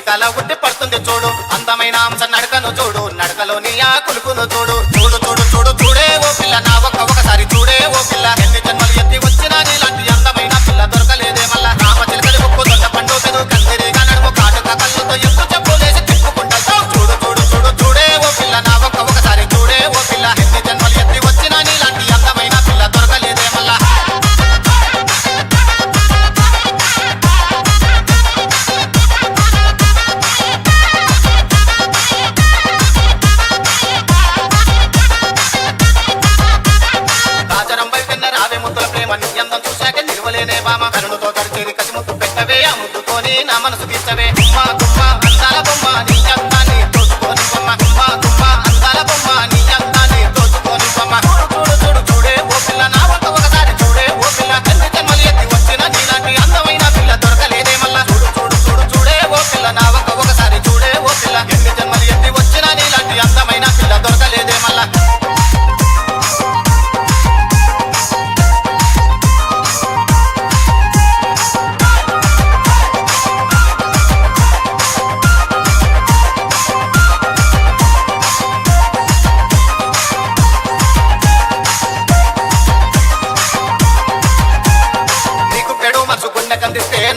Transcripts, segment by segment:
కల ఉట్టి పడుతుంది చూడు అందమైన అంశ నడకను చూడు నడకలోని ఆ కులుకును చూడు చూడు చూడు చూడు చూడే ఓ పిల్ల నా ఒకసారి చూడే ఓ పిల్ల ఎన్ని జన్మలు ఎత్తి వచ్చినా నీలాంటి అందమైన పిల్ల దొరకలేదే మళ్ళా రామ చిలకలి ముక్కు దొండ పండు పెదు కందిరిగా నడుము కాటుక కళ్ళతో ఎత్తు చెప్పులేసి తిప్పుకుంటా చూడు చూడు చూడు చూడే ఓ పిల్ల నా ఒకసారి చూడే ఓ పిల్ల ఎన్ని జన్మలు ఎత్తి వచ్చినా నీలాంటి అందమైన పిల్ల దొరకలేదే మళ్ళా కరుణతో తడిచేది కసి ముద్దు పెట్టవే ఆ ముద్దుకొని నా మనసు తీర్చవే గుమ్మ గుమ్మ అందాల బొమ్మ నీ అందాన్ని దోచుకొని బొమ్మ గుమ్మ గుమ్మ అందాల బొమ్మ నీ అందాన్ని దోచుకొని బొమ్మ చూడు చూడు చూడే ఓ పిల్ల నా ఒకసారి చూడే ఓ పిల్ల ఎన్ని జన్మలు ఎత్తి వచ్చిన నీలాంటి అందమైన పిల్ల దొరకలేదే మళ్ళా చూడు చూడు చూడు చూడే ఓ పిల్ల నా ఒకసారి చూడే ఓ పిల్ల ఎన్ని జన్మలు ఎత్తి వచ్చిన నీలాంటి అందమైన పిల్ల దొరకలేదే మళ్ళా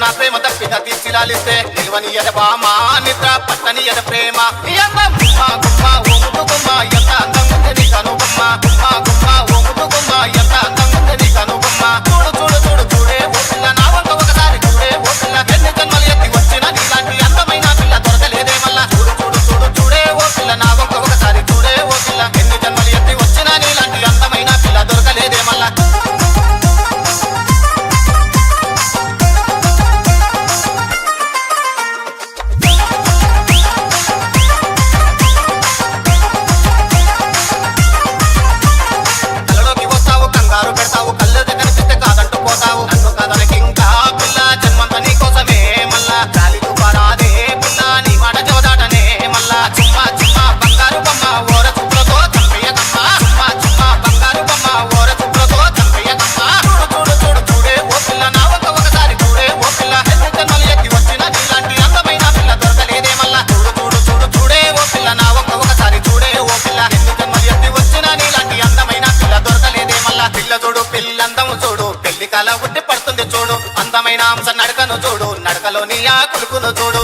నా ప్రేమ తప్పిన తీర్చిలాలిస్తే నిల్వని ఎదబామా నిద్ర పట్టని ఎద ప్రేమ ఎంత గుమ్మ గుమ్మ ఓముడు గుమ్మ ఎంత అందం ఉంది నీ కను గుమ్మ గుమ్మ గుమ్మ ఓముడు గుమ్మ ఎంత అందం ఉంది నీ కను గుమ్మ చూడు చూడు చూడు చూడే ఓ పిల్ల నా ఒకసారి చూడే ఓ పిల్ల ఎన్ని జన్మలు ఎత్తి వచ్చిన నీలాంటి అందమైన పిల్ల దొరకలేదే మళ్ళా చూడు చూడు చూడు చూడే ఓ పిల్ల నా ఒకసారి చూడే ఓ పిల్ల ఎన్ని జన్మలు ఎత్తి వచ్చిన నీలాంటి అందమైన పిల్ల దొరకలేదే మళ్ళా కల ఉట్టి పడుతుంది చూడు అందమైన అంశ నడకను చూడు నడకలోని ఆ కులుకును చూడు